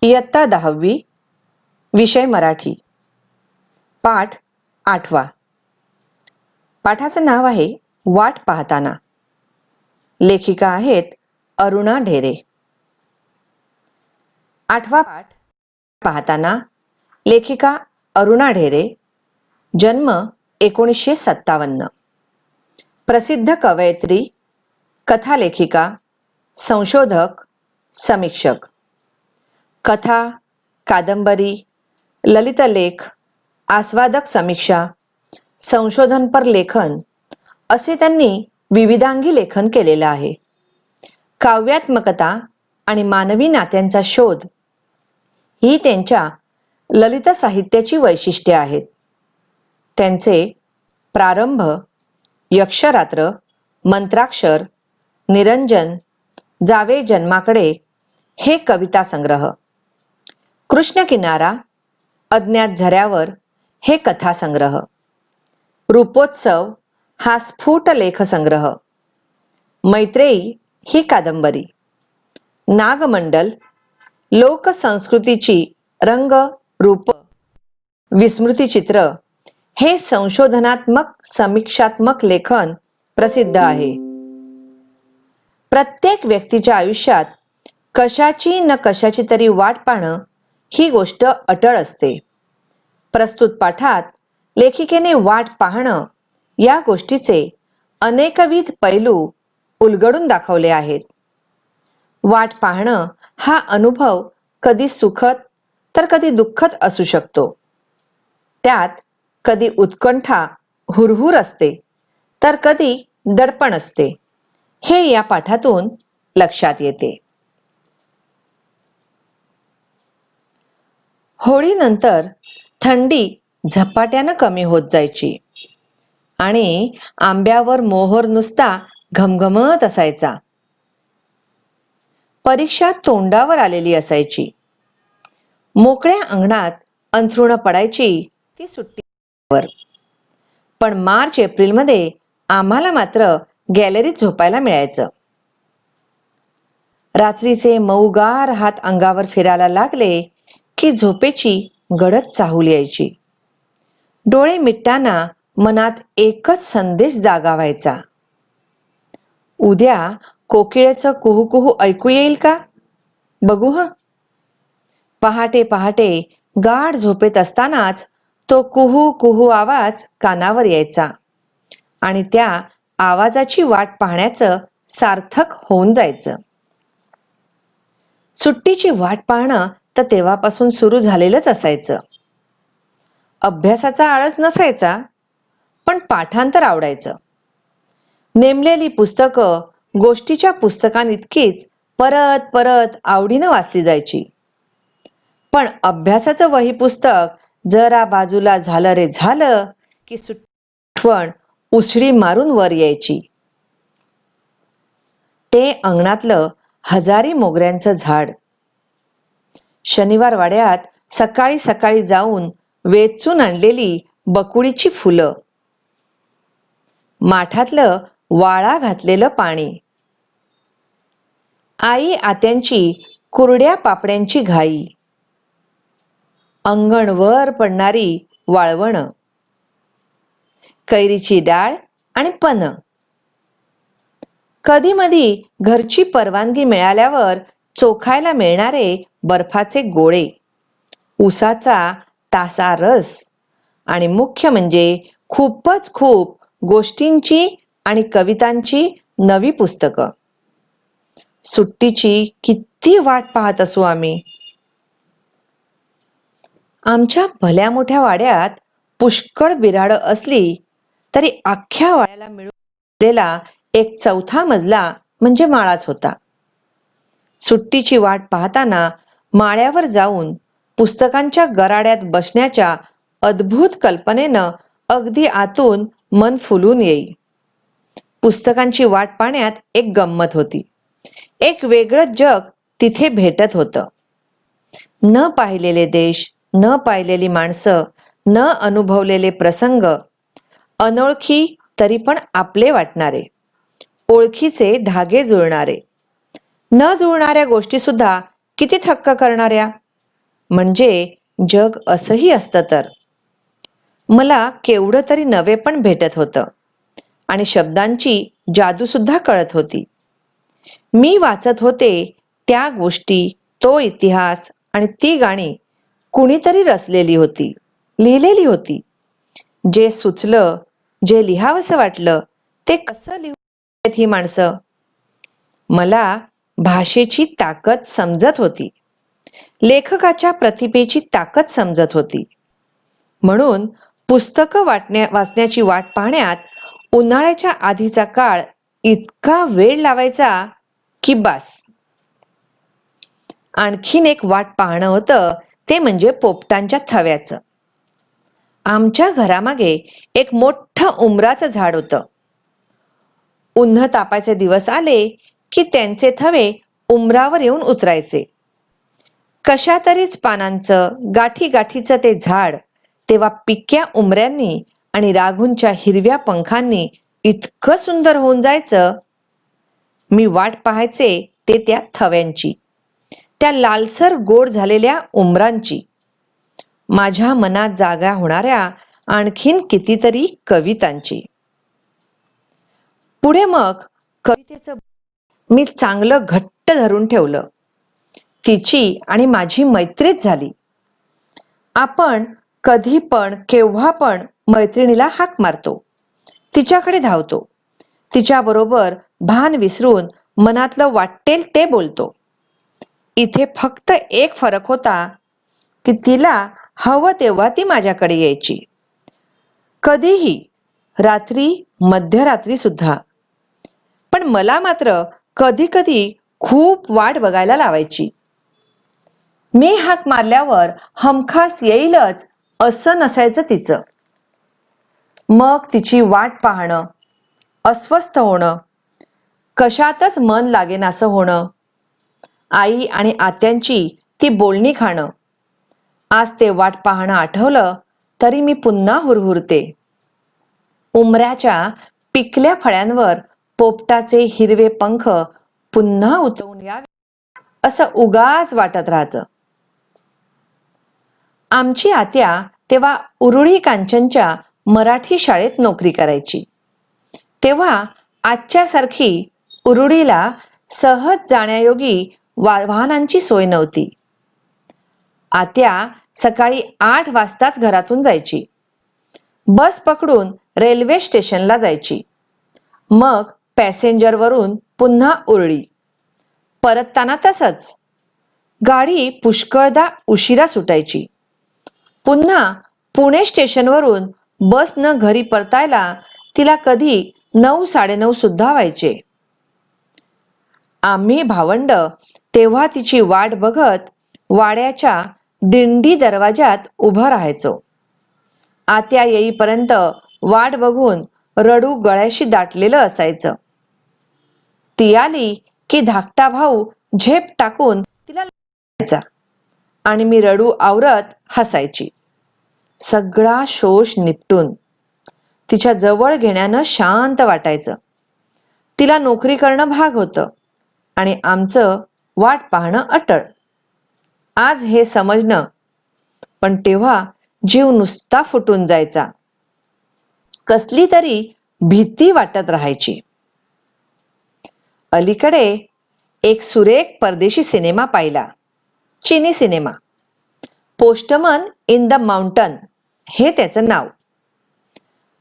इयत्ता 10वी, विषय मराठी, पाठ 8वा. पाठाचं नाव आहे वाट पाहताना. लेखिका आहेत अरुणा ढेरे. 8वा पाठ पाहताना. लेखिका अरुणा ढेरे. जन्म 1957. प्रसिद्ध कवयित्री, कथालेखिका, संशोधक, समीक्षक. कथा, कादंबरी, ललितलेख, आस्वादक समीक्षा, संशोधनपर लेखन असे त्यांनी विविधांगी लेखन केलेलं आहे. काव्यात्मकता आणि मानवी नात्यांचा शोध ही त्यांच्या ललित साहित्याची वैशिष्ट्ये आहेत. त्यांचे प्रारंभ, यक्षरात्र, मंत्राक्षर, निरंजन, जावे जन्माकडे हे कविता संग्रह, कृष्ण किनारा, अज्ञात झऱ्यावर हे कथासंग्रह, रूपोत्सव हा स्फुट लेखसंग्रह, मैत्रेयी ही कादंबरी, नागमंडल, लोकसंस्कृतीची रंग रूप विस्मृतीचित्र हे संशोधनात्मक समीक्षात्मक लेखन प्रसिद्ध आहे. प्रत्येक व्यक्तीच्या आयुष्यात कशाची न कशाची तरी वाट पाहणं ही गोष्ट अटळ असते. प्रस्तुत पाठात लेखिकेने वाट पाहणं या गोष्टीचे अनेकविध पैलू उलगडून दाखवले आहेत. वाट पाहणं हा अनुभव कधी सुखद तर कधी दुःखद असू शकतो. त्यात कधी उत्कंठा हुरहुर असते तर कधी दडपण असते, हे या पाठातून लक्षात येते. होळीनंतर थंडी झपाट्यानं कमी होत जायची आणि आंब्यावर मोहर नुसता घमघमत असायचा. परीक्षा तोंडावर आलेली असायची. मोकळ्या अंगणात अंथरुणं पडायची ती सुट्टीवर. पण मार्च एप्रिलमध्ये आम्हाला मात्र गॅलरीत झोपायला मिळायचं. रात्रीचे मऊगार हात अंगावर फिरायला लागले की झोपेची गडद चाहूल यायची. डोळे मिटताना मनात एकच संदेश जागा व्हायचा, उद्या कोकिळेचं कुहू कुहू ऐकू येईल का बघू ह. पहाटे पहाटे गाढ झोपेत असतानाच तो कुहू कुहू आवाज कानावर यायचा आणि त्या आवाजाची वाट पाहण्याचं सार्थक होऊन जायचं. सुट्टीची वाट पाहणं तर तेव्हापासून सुरू झालेलंच असायचं. अभ्यासाचा आळस नसायचा, पण पाठांतर आवडायचं. नेमलेली पुस्तकं गोष्टीच्या पुस्तकांइतकीच परत परत आवडीनं वाचली जायची. पण अभ्यासाचं वही पुस्तक जरा बाजूला झालं रे झालं की आठवण उसळी मारून वर यायची. ते अंगणातलं हजारी मोगऱ्यांचं झाड, शनिवार वाड्यात सकाळी सकाळी जाऊन वेचून आणलेली बकुळीची फुलं, माठातलं वाळा घातलेलं पाणी, आई आत्यांची कुरड्या पापड्यांची घाई, अंगणवर पडणारी वाळवणं, कैरीची डाळ आणि पन, कधी मधी घरची परवानगी मिळाल्यावर चोखायला मिळणारे बर्फाचे गोळे, उसाचा तासा रस आणि मुख्य म्हणजे खूपच खूप गोष्टींची आणि कवितांची नवी पुस्तकं. सुट्टीची किती वाट पाहत असू आम्ही. आमच्या भल्या मोठ्या वाड्यात पुष्कळ बिराडं असली तरी अख्ख्या वाड्याला मिळून एक चौथा मजला म्हणजे माळाच होता. सुट्टीची वाट पाहताना माळ्यावर जाऊन पुस्तकांच्या गराड्यात बसण्याच्या अद्भुत कल्पनेनं अगदी आतून मन फुलून येई. पुस्तकांची वाट पाहण्यात एक गंमत होती. एक वेगळं जग तिथे भेटत होतं. न पाहिलेले देश, न पाहिलेली माणसं, न अनुभवलेले प्रसंग, अनोळखी तरी पण आपले वाटणारे, ओळखीचे धागे जुळणारे, न जुळणाऱ्या गोष्टी सुद्धा किती थक्क करणाऱ्या. म्हणजे जग असंही असतं तर. मला केवढं तरी नवे पण भेटत होतं आणि शब्दांची जादू सुद्धा कळत होती. मी वाचत होते त्या गोष्टी, तो इतिहास आणि ती गाणी कुणीतरी रचलेली होती, लिहिलेली होती. जे सुचलं, जे लिहावंसं वाटलं, ते कसं लिहू ही माणसं. मला भाषेची ताकद समजत होती, लेखकाच्या प्रतिभेची ताकद समजत होती. म्हणून पुस्तकं वाचण्याची वाट पाहण्यात उन्हाळ्याच्या आधीचा काळ इतका वेळ लावायचा की बास. आणखीन एक वाट पाहणं होतं ते म्हणजे पोपटांच्या थव्याचं. आमच्या घरामागे एक मोठं उमराचं झाड होतं. उन्ह तापाचे दिवस आले की त्यांचे थवे उमरावर येऊन उतरायचे. कशा तरीच पानांचं गाठी गाठीचं ते झाड तेव्हा पिक्या उमऱ्यांनी आणि राघूंच्या हिरव्या पंखांनी इतकं सुंदर होऊन जायचं. मी वाट पाहायचे ते त्या थव्यांची, त्या लालसर गोड झालेल्या उमरांची, माझ्या मनात जागा होणाऱ्या आणखीन कितीतरी कवितांची. पुढे मग कवितेचं मी चांगलं घट्ट धरून ठेवलं. तिची आणि माझी मैत्रीच झाली. आपण कधी पण केव्हा पण मैत्रिणीला हाक मारतो, तिच्याकडे धावतो, तिच्याबरोबर भान विसरून मनातलं वाटेल ते बोलतो. इथे फक्त एक फरक होता की तिला हवं तेव्हा ती माझ्याकडे यायची, कधीही, रात्री, मध्यरात्री सुद्धा. पण मला मात्र कधी कधी खूप वाट बघायला लावायची. मी हाक मारल्यावर हमखास येईलच असं नसायचं तिचं. मग तिची वाट पाहणं, अस्वस्थ होणं, कशातच मन लागेनासं होणं, आई आणि आत्यांची ती बोलणी खाणं. आज ते वाट पाहणं आठवलं तरी मी पुन्हा हुरहुरते. उमऱ्याच्या पिकल्या फळ्यांवर पोपटाचे हिरवे पंख पुन्हा उतरवून यावे असं उगाच वाटत राहतं. आमची आत्या तेव्हा उरुळी कांचनच्या मराठी शाळेत नोकरी करायची. तेव्हा आजच्यासारखी उरुळीला सहज जाण्यायोगी वाहनांची सोय नव्हती. आत्या सकाळी 8 वाजताच घरातून जायची. बस पकडून रेल्वे स्टेशनला जायची. मग पॅसेंजरवरून पुन्हा उरुळी. परतताना तसंच. गाडी पुष्कळदा उशिरा सुटायची. पुन्हा पुणे स्टेशनवरून बसनं घरी परतायला तिला कधी 9, 9:30 सुद्धा व्हायचे. आम्ही भावंड तेव्हा तिची वाट बघत वाड्याच्या दिंडी दरवाजात उभं राहायचो. आत्या येईपर्यंत वाट बघून रडू गळ्याशी दाटलेलं असायचं. ती आली की धाकटा भाऊ झेप टाकून तिला लावायचा आणि मी रडू आवरत हसायची. सगळा शोष निपटून तिच्या जवळ घेण्यानं शांत वाटायचं. तिला नोकरी करणं भाग होतं आणि आमचं वाट पाहणं अटळ. आज हे समजणं, पण तेव्हा जीव नुसता फुटून जायचा. कसली तरी भीती वाटत राहायची. अलीकडे एक सुरेख परदेशी सिनेमा पाहिला, चिनी cinema. Postman in the mountain हे त्याचं नाव.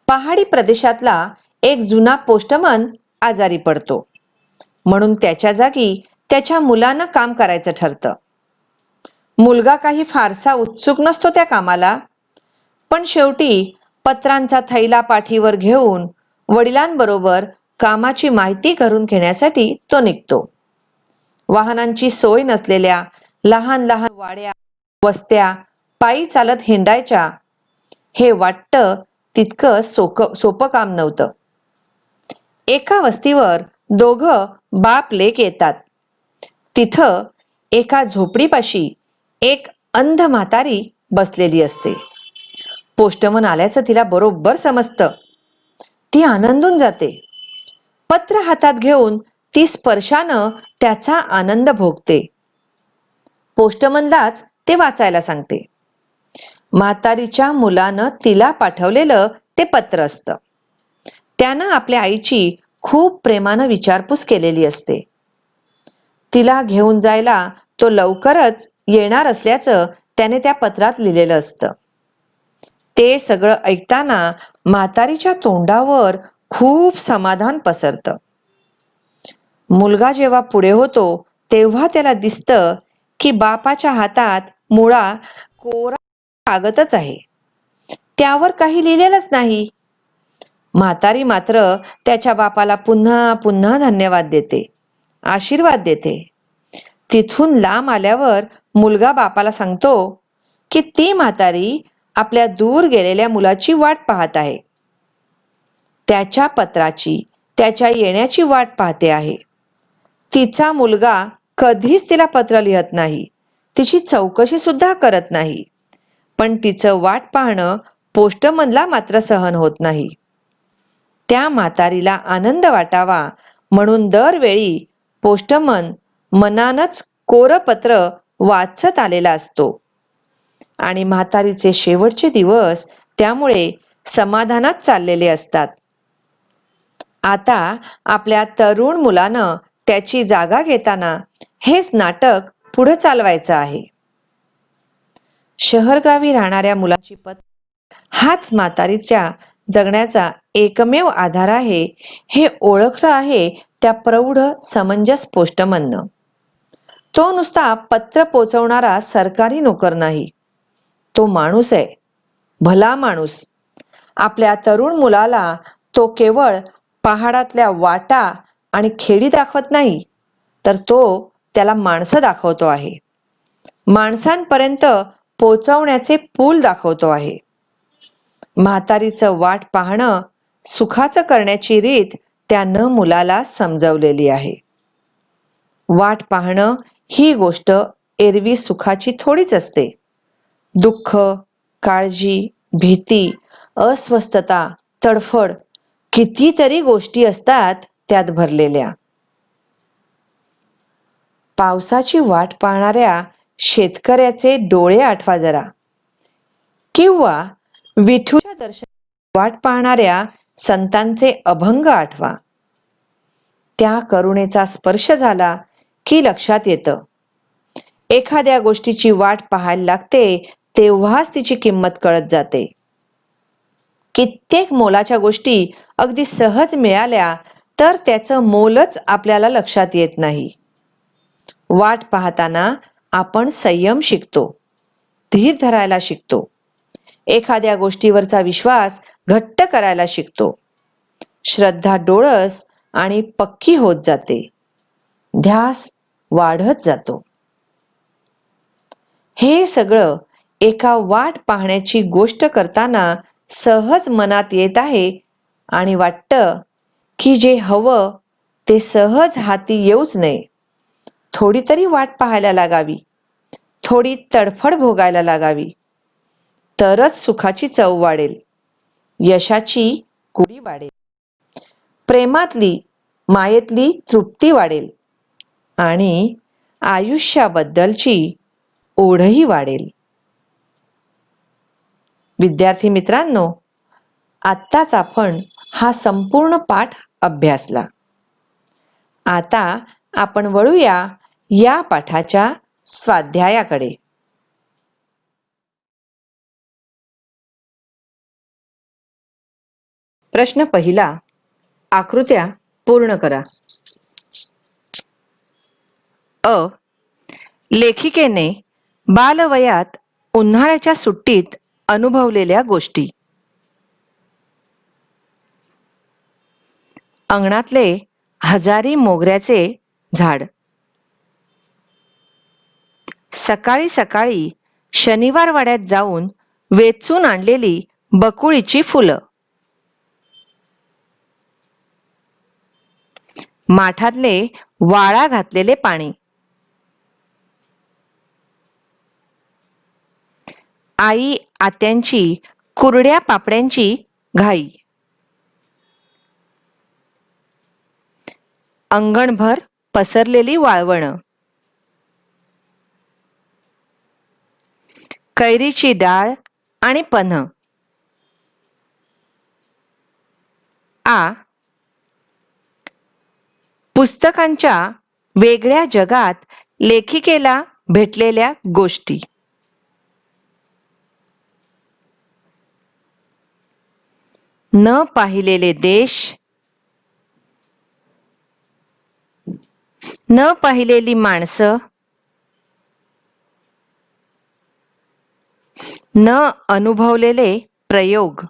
पहाडी प्रदेशातला एक जुना पोस्टमन आजारी पडतो, म्हणून त्याच्या जागी त्याच्या मुलानं काम करायचं ठरतं. मुलगा काही फारसा उत्सुक नसतो त्या कामाला, पण शेवटी पत्रांचा थैला पाठीवर घेऊन वडिलांबरोबर कामाची माहिती करून घेण्यासाठी तो निघतो. वाहनांची सोय नसलेल्या लहान लहान वाड्या, वस्त्या पायी चालत हिंडायच्या. हे वाटतं तितकं सोपं काम नव्हतं. एका वस्तीवर दोघं बाप लेक येतात. तिथं एका झोपडीपाशी एक अंध म्हातारी बसलेली असते. पोस्टमन आल्याचं तिला बरोबर समजतं. ती आनंदून जाते. पत्र हातात घेऊन ती स्पर्शानं त्याचा आनंद भोगते. पोस्टमनलाच ते वाचायला सांगते. म्हातारीच्या मुलानं तिला पाठवलेलं ते पत्र असतं. त्यानं आपल्या आईची खूप प्रेमानं विचारपूस केलेली असते. तिला घेऊन जायला तो लवकरच येणार असल्याचं त्याने त्या पत्रात लिहिलेलं असतं. ते सगळं ऐकताना म्हातारीच्या तोंडावर खूप समाधान पसरतं. मुलगा जेव्हा पुढे होतो तेव्हा त्याला दिसतं की बापाच्या हातात मुळा कोरा कागदच आहे, त्यावर काही लिहिलेलंच नाही. म्हातारी मात्र त्याच्या बापाला पुन्हा पुन्हा धन्यवाद देते, आशीर्वाद देते. तिथून लांब आल्यावर मुलगा बापाला सांगतो की ती म्हातारी आपल्या दूर गेलेल्या मुलाची वाट पाहत आहे. त्याच्या पत्राची, त्याच्या येण्याची वाट पाहते आहे. तिचा मुलगा कधीच तिला पत्र लिहत नाही, तिची चौकशी सुद्धा करत नाही. पण तिचं वाट पाहणं पोस्टमनला मात्र सहन होत नाही. त्या म्हातारीला आनंद वाटावा म्हणून दरवेळी पोस्टमन मनानच कोरं पत्र वाचत आलेला असतो आणि म्हातारीचे शेवटचे दिवस त्यामुळे समाधानात चाललेले असतात. आता आपल्या तरुण मुलानं त्याची जागा घेताना हेच नाटक पुढे चालवायचं आहे. शहरगावी राहणाऱ्या मुलाची हाच म्हातारीच्या जगण्याचा एकमेव आधार आहे, हे ओळखलं आहे त्या प्रौढ समंजस पोस्टमननं. तो नुसता पत्र पोचवणारा सरकारी नोकर नाही, तो माणूस आहे, भला माणूस. आपल्या तरुण मुलाला तो केवळ पहाडातल्या वाटा आणि खेडी दाखवत नाही, तर तो त्याला माणसं दाखवतो आहे, माणसांपर्यंत पोचवण्याचे पूल दाखवतो आहे. म्हातारीचं वाट पाहणं सुखाचं करण्याची रीत त्यानं मुलाला समजवलेली आहे. वाट पाहणं ही गोष्ट एरवी सुखाची थोडीच असते. दुःख, काळजी, भीती, अस्वस्थता, तडफड कितीतरी गोष्टी असतात त्यात भरलेल्या. पावसाची वाट पाहणाऱ्या शेतकऱ्याचे डोळे आठवा जरा, किंवा विठूच्या दर्शनाची वाट पाहणाऱ्या संतांचे अभंग आठवा. त्या करुणेचा स्पर्श झाला की लक्षात येतं, एखाद्या गोष्टीची वाट पाहायला लागते तेव्हाच तिची किंमत कळत जाते. कित्येक मोलाच्या गोष्टी अगदी सहज मिळाल्या तर त्याचं मोलच आपल्याला लक्षात येत नाही. वाट पाहताना आपण संयम शिकतो, धीर धरायला शिकतो, एखाद्या गोष्टीवरचा विश्वास घट्ट करायला शिकतो. श्रद्धा डोळस आणि पक्की होत जाते, ध्यास वाढत जातो. हे सगळं एका वाट पाहण्याची गोष्ट करताना सहज मनात येत आहे आणि वाटतं की जे हवं ते सहज हाती येऊच नये. थोडी तरी वाट पाहायला लागावी, थोडी तडफड भोगायला लागावी, तरच सुखाची चव वाढेल, यशाची गोडी वाढेल, प्रेमातली मायेतली तृप्ती वाढेल आणि आयुष्याबद्दलची ओढही वाढेल. विद्यार्थी मित्रांनो, आत्ताच आपण हा संपूर्ण पाठ अभ्यासला. आता आपण वळूया या पाठाच्या स्वाध्यायाकडे. प्रश्न पहिला, आकृत्या पूर्ण करा. अ. लेखिकेने बालवयात उन्हाळ्याच्या सुट्टीत अनुभवलेल्या गोष्टी. अंगणातले हजारी मोगऱ्याचे झाड. सकाळी सकाळी शनिवार वाड्यात जाऊन वेचून आणलेली बकुळीची फुलं. माठातले वाळा घातलेले पाणी. आई आत्यांची कुरड्या पापड्यांची घाई. अंगणभर पसरलेली वाळवणं. कैरीची डाळ आणि पन्ह. आ. पुस्तकांच्या वेगळ्या जगात लेखिकेला भेटलेल्या गोष्टी. न पाहिलेले देश, न पाहिलेली माणसं, न अनुभवलेले प्रयोग,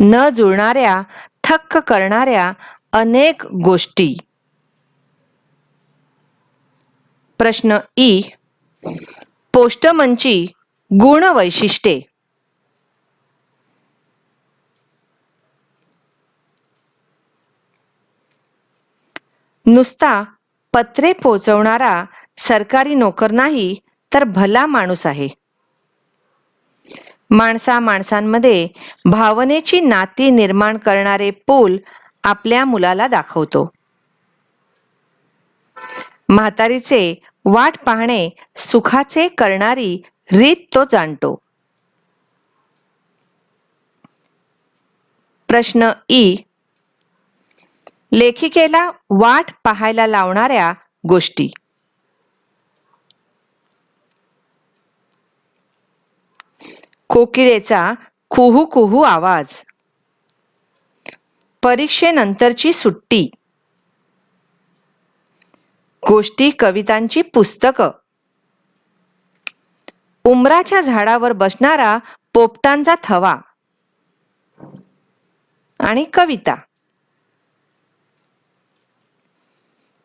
न जुळणाऱ्या थक्क करणाऱ्या अनेक गोष्टी. प्रश्न ई. पोस्टमनची गुणवैशिष्ट्ये. नुसता पत्रे पोहोचवणारा सरकारी नोकर नाही, तर भला माणूस आहे. माणसांमध्ये भावनेची नाती निर्माण करणारे पूल आपल्या मुलाला दाखवतो. म्हातारीचे वाट पाहणे सुखाचे करणारी रीत तो जाणतो. प्रश्न ई. लेखिकेला वाट पाहायला लावणाऱ्या गोष्टी. कोकिळेचा कुहू कुहू आवाज, परीक्षेनंतरची सुट्टी, गोष्टी कवितांची पुस्तकं, उमराच्या झाडावर बसणारा पोपटांचा थवा आणि कविता.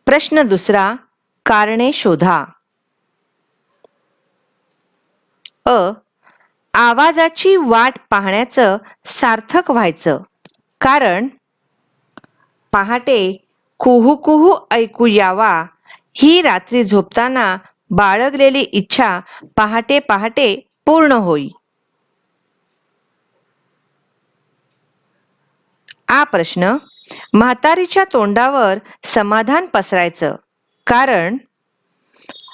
प्रश्न दुसरा. कारणे शोधा. अ. आवाजाची वाट पाहण्याचं सार्थक व्हायचं, कारण पहाटे कुहू कुहू ऐकू यावा ही रात्री झोपताना बाळगलेली इच्छा पहाटे पहाटे पूर्ण होई. आ प्रश्न. म्हातारीच्या तोंडावर समाधान पसरायचं, कारण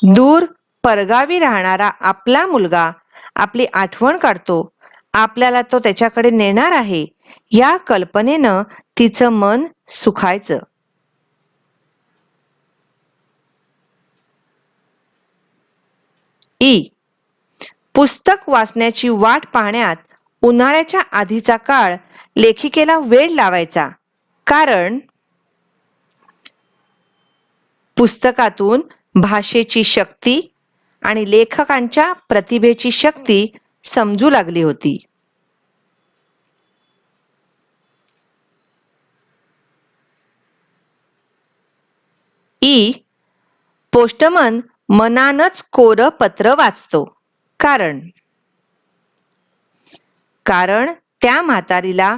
दूर परगावी राहणारा आपला मुलगा आपली आठवण काढतो, आपल्याला तो त्याच्याकडे नेणार आहे, या कल्पनेनं तिचं मन सुखायचं. ई. पुस्तक वाचण्याची वाट पाहण्यात उन्हाळ्याच्या आधीचा काळ लेखिकेला वेळ लावायचा, कारण पुस्तकातून भाषेची शक्ती आणि लेखकांच्या प्रतिभेची शक्ती समजू लागली होती. ई. पोस्टमन मनानच कोरं पत्र वाचतो, कारण त्या म्हातारीला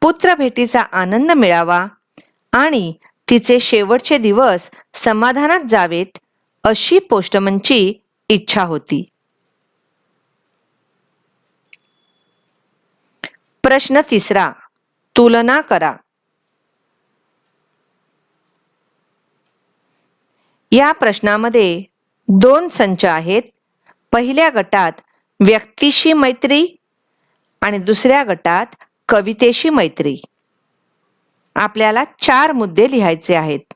पुत्रभेटीचा आनंद मिळावा आणि तिचे शेवटचे दिवस समाधानात जावेत अशी पोस्टमनची इच्छा होती. प्रश्न तिसरा. तुलना करा. या प्रश्नामध्ये 2 संच आहेत. पहिल्या गटात व्यक्तीशी मैत्री आणि दुसऱ्या गटात कवितेशी मैत्री. आपल्याला 4 मुद्दे लिहायचे आहेत.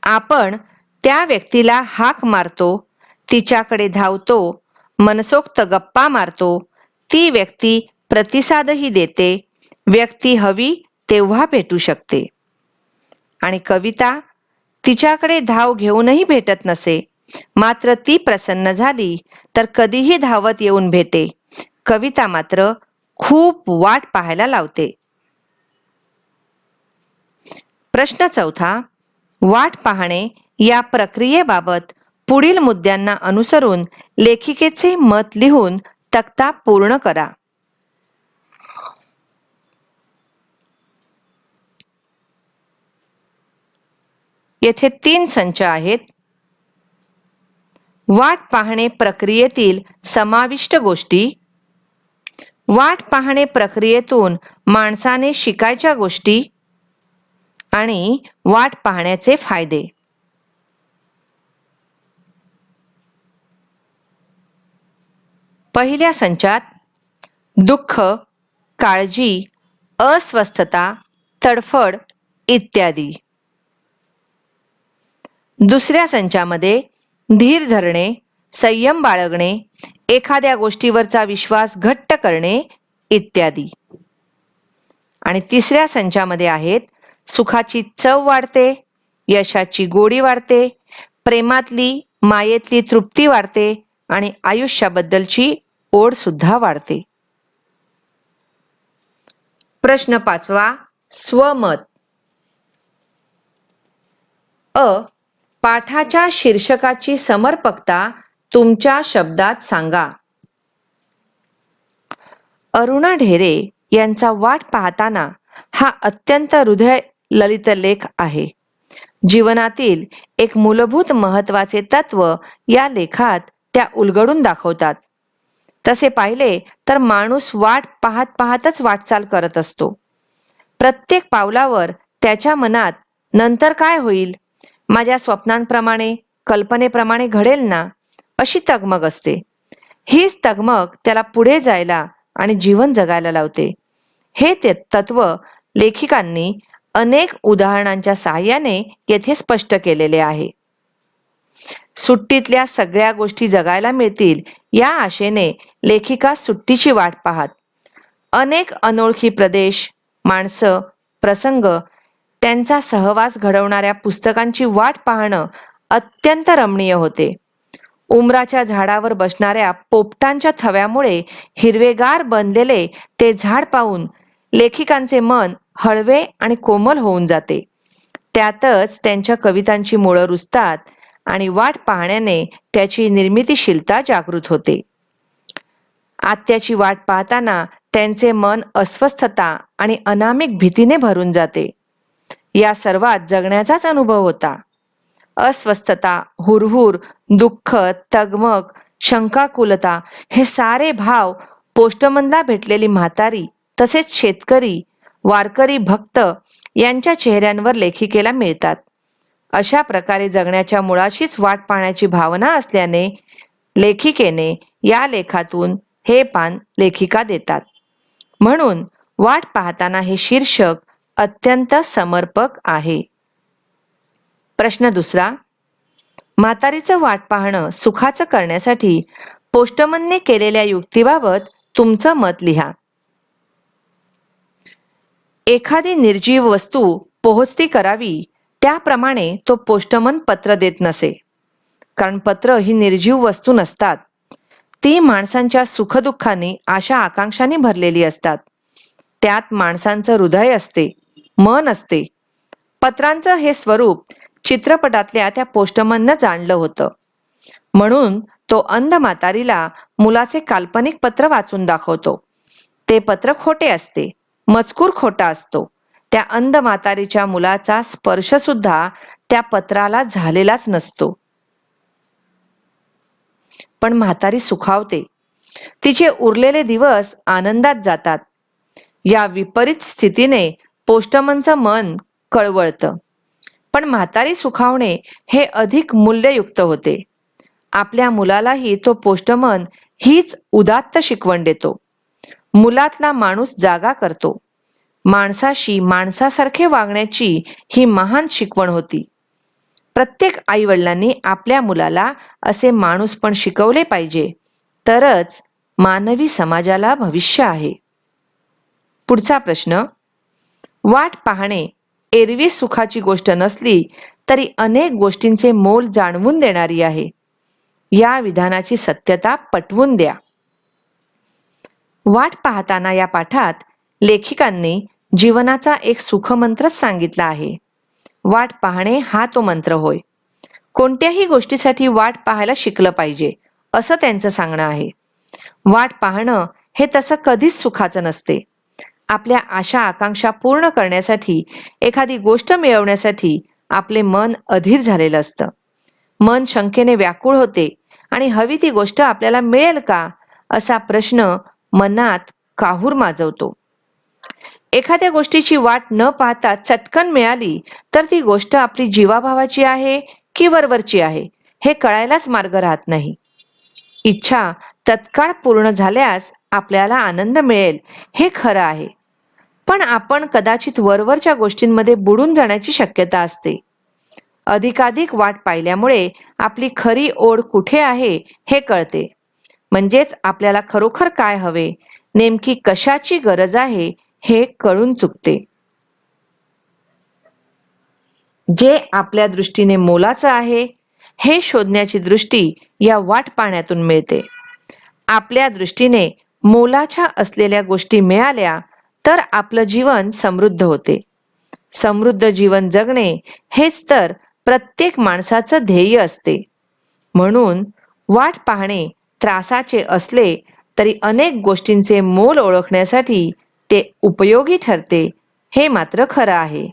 आपण त्या व्यक्तीला हाक मारतो, तिच्याकडे धावतो, मनसोक्त गप्पा मारतो, ती व्यक्ती प्रतिसादही देते, व्यक्ती हवी तेव्हा भेटू शकते. आणि कविता तिच्याकडे धाव घेऊनही भेटत नसे, मात्र ती प्रसन्न झाली तर कधीही धावत येऊन भेटे. कविता मात्र खूप वाट पाहायला लावते. प्रश्न चौथा. वाट पाहणे या प्रक्रियेबाबत पुढील मुद्द्यांना अनुसरून लेखिकेचे मत लिहून तक्ता पूर्ण करा. येथे 3 संच आहेत. वाट पाहणे प्रक्रियेतील समाविष्ट गोष्टी, वाट पाहणे प्रक्रियेतून माणसाने शिकायच्या गोष्टी आणि वाट पाहण्याचे फायदे. पहिल्या संचात दुःख, काळजी, अस्वस्थता, तडफड इत्यादी. दुसऱ्या संचामध्ये धीर धरणे, संयम बाळगणे, एखाद्या गोष्टीवरचा विश्वास घट्ट करणे इत्यादी. आणि तिसऱ्या संचामध्ये आहेत सुखाची चव वाढते, यशाची गोडी वाढते, प्रेमातली मायेतली तृप्ती वाढते आणि आयुष्याबद्दलची ओढ सुद्धा वाढते. प्रश्न 5वा, स्वमत. पाठाच्या शीर्षकाची समर्पकता तुमच्या शब्दात सांगा. अरुणा ढेरे यांचा वाट पाहताना हा अत्यंत हृदय ललित लेख आहे. जीवनातील एक मूलभूत महत्वाचे तत्व या लेखात त्या उलगडून दाखवतात. तसे पाहिले तर माणूस वाट पाहत पाहतच वाटचाल करत असतो. प्रत्येक पावलावर त्याच्या मनात नंतर काय होईल, माझ्या स्वप्नांप्रमाणे कल्पनेप्रमाणे घडेल ना, अशी तगमग असते. हीच तगमग त्याला पुढे जायला आणि जीवन जगायला लावते. हे तत्व लेखिकांनी अनेक उदाहरणांच्या साहाय्याने येथे स्पष्ट केलेले आहे. सुट्टीतल्या सगळ्या गोष्टी जगायला मिळतील या आशेने लेखिका सुट्टीची वाट पाहत अनेक अनोळखी प्रदेश, माणसं, प्रसंग, त्यांचा सहवास घडवणाऱ्या पुस्तकांची वाट पाहणं अत्यंत रमणीय होते. उमराच्या झाडावर बसणाऱ्या पोपटांच्या थव्यामुळे हिरवेगार बनलेले ते झाड पाहून लेखिकांचे मन हळवे आणि कोमल होऊन जाते. त्यातच त्यांच्या कवितांची मुळं रुजतात आणि वाट पाहण्याने त्याची निर्मितीशीलता जागृत होते. आत्याची वाट पाहताना त्यांचे मन अस्वस्थता आणि अनामिक भीतीने भरून जाते. या सर्वात जगण्याचाच अनुभव होता. अस्वस्थता, हुरहुर, दुःख, तगमग, शंकाकुलता हे सारे भाव पोस्टमनला भेटलेली म्हातारी, तसेच शेतकरी, वारकरी, भक्त यांच्या चेहऱ्यांवर लेखिकेला मिळतात. अशा प्रकारे जगण्याच्या मुळाशीच वाट पाहण्याची भावना असल्याने लेखिकेने या लेखातून हे पान लेखिका देतात. म्हणून वाट पाहताना हे शीर्षक अत्यंत समर्पक आहे. प्रश्न 2. म्हातारीचं वाट पाहणं सुखाचं करण्यासाठी पोस्टमनने केलेल्या युक्तीबाबत तुमचं मत लिहा. एखादी निर्जीव वस्तू पोहोचती करावी त्याप्रमाणे तो पोस्टमन पत्र देत नसे. कारण पत्र ही निर्जीव वस्तू नसतात. ती माणसांच्या सुखदुःखाने, आशा आकांक्षांनी भरलेली असतात. त्यात माणसांचं हृदय असते, मन असते. पत्रांचं हे स्वरूप चित्रपटातल्या त्या पोस्टमननं जाणलं होतं. म्हणून तो अंध म्हातारीला मुलाचे काल्पनिक पत्र वाचून दाखवतो. ते पत्र खोटे असते, मजकूर खोटा असतो. त्या अंध म्हातारीच्या मुलाचा स्पर्श सुद्धा त्या पत्राला झालेलाच नसतो. पण म्हातारी सुखावते. तिचे उरलेले दिवस आनंदात जातात. या विपरीत स्थितीने पोस्टमनचं मन कळवळतं. पण म्हातारी सुखावणे हे अधिक मूल्ययुक्त होते. आपल्या मुलालाही तो पोस्टमन हीच उदात्त शिकवण देतो. मुलातला माणूस जागा करतो. माणसाशी माणसासारखे वागण्याची ही महान शिकवण होती. प्रत्येक आईवडिलांनी आपल्या मुलाला असे माणूसपण शिकवले पाहिजे. तरच मानवी समाजाला भविष्य आहे. पुढचा प्रश्न. वाट पाहणे एरवी सुखाची गोष्ट नसली तरी अनेक गोष्टींचे मोल जाणवून देणारी आहे. या विधानाची सत्यता पटवून द्या. वाट पाहताना या पाठात लेखिकांनी जीवनाचा एक सुखमंत्रच सांगितला आहे. वाट पाहणे हा तो मंत्र होय. कोणत्याही गोष्टीसाठी वाट पाहायला शिकलं पाहिजे असं त्यांचं सांगणं आहे. वाट पाहणं हे तसं कधीच सुखाचं नसते. आपल्या आशा आकांक्षा पूर्ण करण्यासाठी, एखादी गोष्ट मिळवण्यासाठी आपले मन अधीर झालेलं असतं. मन शंकेने व्याकुळ होते आणि हवी ती गोष्ट आपल्याला मिळेल का असा प्रश्न मनात काहूर माजवतो. एखाद्या गोष्टीची वाट न पाहता चटकन मिळाली तर ती गोष्ट आपली जीवाभावाची आहे की वरवरची आहे हे कळायलाच मार्ग राहत नाही. इच्छा तत्काळ पूर्ण झाल्यास आपल्याला आनंद मिळेल हे खरं आहे, पण आपण कदाचित वरवरच्या गोष्टींमध्ये बुडून जाण्याची शक्यता असते. अधिकाधिक वाट पाहिल्यामुळे आपली खरी ओढ कुठे आहे हे कळते. म्हणजेच आपल्याला खरोखर काय हवे, नेमकी कशाची गरज आहे हे कळून चुकते. जे आपल्या दृष्टीने मोलाचं आहे हे शोधण्याची दृष्टी या वाट पाहण्यातून मिळते. आपल्या दृष्टीने मोलाच्या असलेल्या गोष्टी मिळाल्या तर आपलं जीवन समृद्ध होते. समृद्ध जीवन जगणे हेच तर प्रत्येक माणसाचं ध्येय असते. म्हणून वाट पाहणे त्रासाचे असले तरी अनेक गोष्टींचे मोल ओळखण्यासाठी ते उपयोगी ठरते हे मात्र खरं आहे.